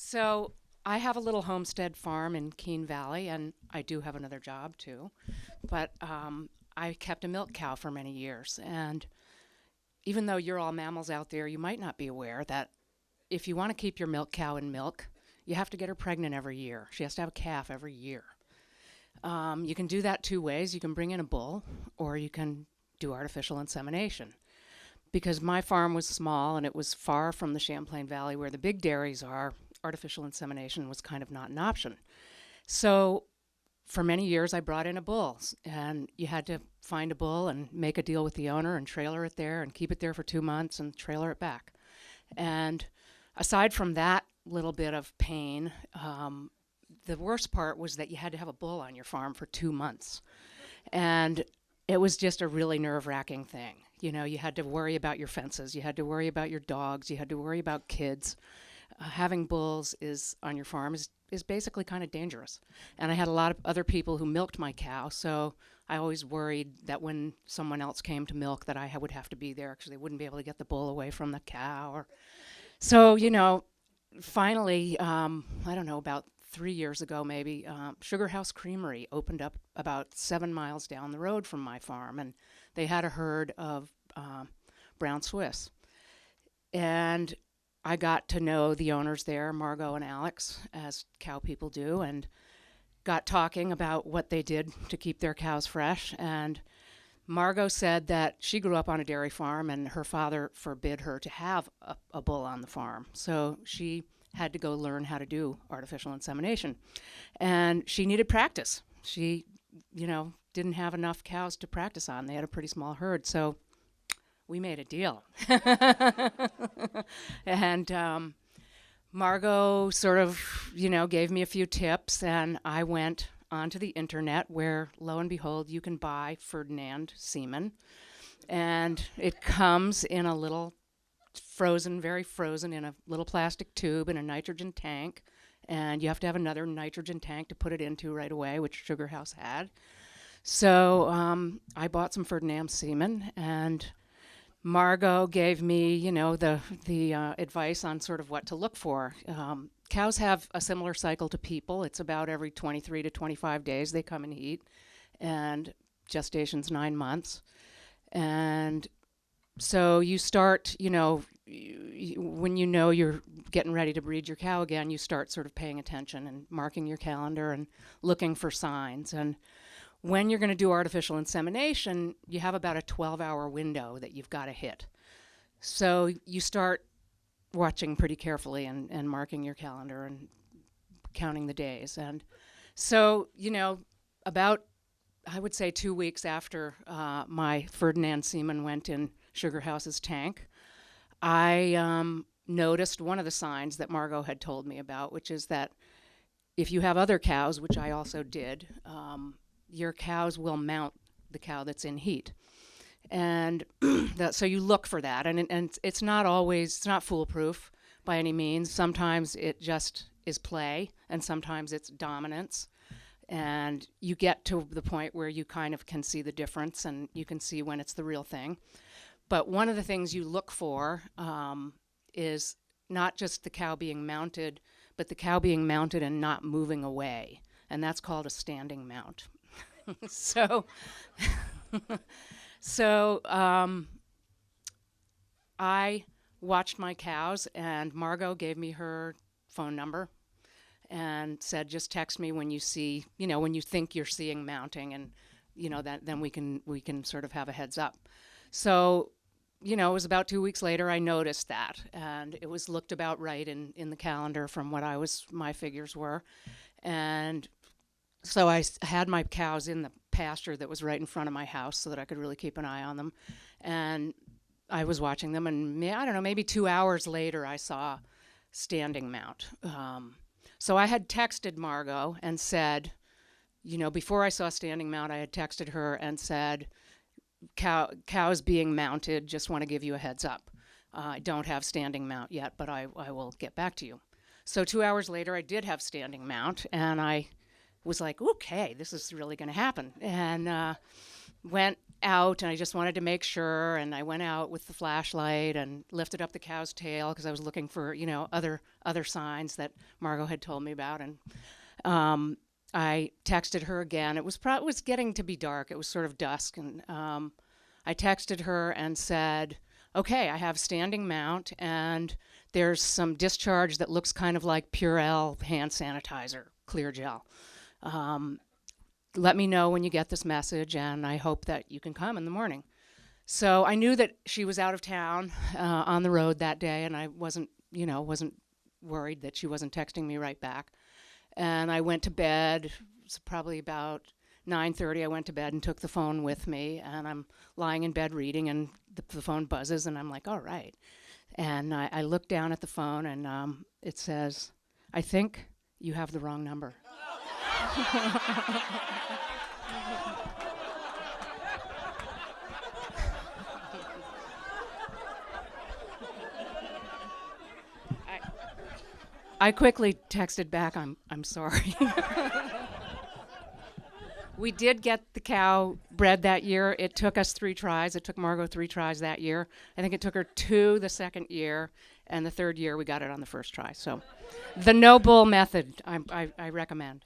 So I have a little homestead farm in Keene Valley, and I do have another job too. But I kept a milk cow for many years. And even though you're all mammals out there, you might not be aware that if you want to keep your milk cow in milk, you have to get her pregnant every year. She has to have a calf every year. You can do that two ways. You can bring in a bull, or you can do artificial insemination. Because my farm was small and it was far from the Champlain Valley where the big dairies are, artificial insemination was kind of not an option. So for many years, I brought in a bull, and you had to find a bull and make a deal with the owner and trailer it there and keep it there for 2 months and trailer it back. And aside from that little bit of pain, the worst part was that you had to have a bull on your farm for 2 months. And it was just a really nerve-wracking thing. You know, you had to worry about your fences, you had to worry about your dogs, you had to worry about kids. Having bulls on your farm is basically kind of dangerous. And I had a lot of other people who milked my cow, so I always worried that when someone else came to milk that I would have to be there because they wouldn't be able to get the bull away from the cow. So, finally, I don't know, about 3 years ago maybe, Sugar House Creamery opened up about 7 miles down the road from my farm, and they had a herd of brown Swiss. And I got to know the owners there, Margot and Alex, as cow people do, and got talking about what they did to keep their cows fresh. And Margot said that she grew up on a dairy farm and her father forbid her to have a bull on the farm. So she had to go learn how to do artificial insemination. And she needed practice. She, didn't have enough cows to practice on. They had a pretty small herd. So we made a deal. And Margot sort of, gave me a few tips, and I went onto the internet where, lo and behold, you can buy Ferdinand semen. And it comes in a little very frozen, in a little plastic tube in a nitrogen tank. And you have to have another nitrogen tank to put it into right away, which Sugar House had. So I bought some Ferdinand semen, and Margot gave me, the advice on sort of what to look for. Cows have a similar cycle to people. It's about every 23 to 25 days they come in heat, and gestation's 9 months. And so you start, when you're getting ready to breed your cow again, you start sort of paying attention and marking your calendar and looking for signs. And when you're going to do artificial insemination, you have about a 12-hour window that you've got to hit. So you start watching pretty carefully and marking your calendar and counting the days. And so, about, I would say, 2 weeks after my Ferdinand semen went in Sugar House's tank, I noticed one of the signs that Margot had told me about, which is that if you have other cows, which I also did, your cows will mount the cow that's in heat. And so you look for that. And it's not foolproof by any means. Sometimes it just is play, and sometimes it's dominance. And you get to the point where you kind of can see the difference, and you can see when it's the real thing. But one of the things you look for is not just the cow being mounted, but the cow being mounted and not moving away. And that's called a standing mount. So I watched my cows, and Margot gave me her phone number and said, just text me when you see, when you think you're seeing mounting, and, then we can sort of have a heads up. So, it was about 2 weeks later I noticed that, and it was looked about right in the calendar from what my figures were. And so I had my cows in the pasture that was right in front of my house so that I could really keep an eye on them. And I was watching them, and I don't know, maybe 2 hours later I saw standing mount. So I had texted Margot and said, before I saw standing mount, I had texted her and said, cows being mounted, just want to give you a heads up. I don't have standing mount yet, but I will get back to you. So 2 hours later, I did have standing mount, and I was like, okay, this is really going to happen. And went out, and I just wanted to make sure, and I went out with the flashlight and lifted up the cow's tail because I was looking for, other signs that Margot had told me about. And I texted her again. It was getting to be dark. It was sort of dusk, and I texted her and said, okay, I have standing mount, and there's some discharge that looks kind of like Purell hand sanitizer, clear gel. Let me know when you get this message, and I hope that you can come in the morning. So I knew that she was out of town on the road that day, and I wasn't worried that she wasn't texting me right back. And I went to bed. It was probably about 9:30. I went to bed and took the phone with me, and I'm lying in bed reading, and the phone buzzes, and I'm like, all right. And I look down at the phone, and it says, I think you have the wrong number. I quickly texted back, I'm sorry. We did get the cow bred that year. It took us 3 tries. It took Margot 3 tries that year. I think it took her 2 the second year, and the third year we got it on the first try. So the no bull method, I recommend.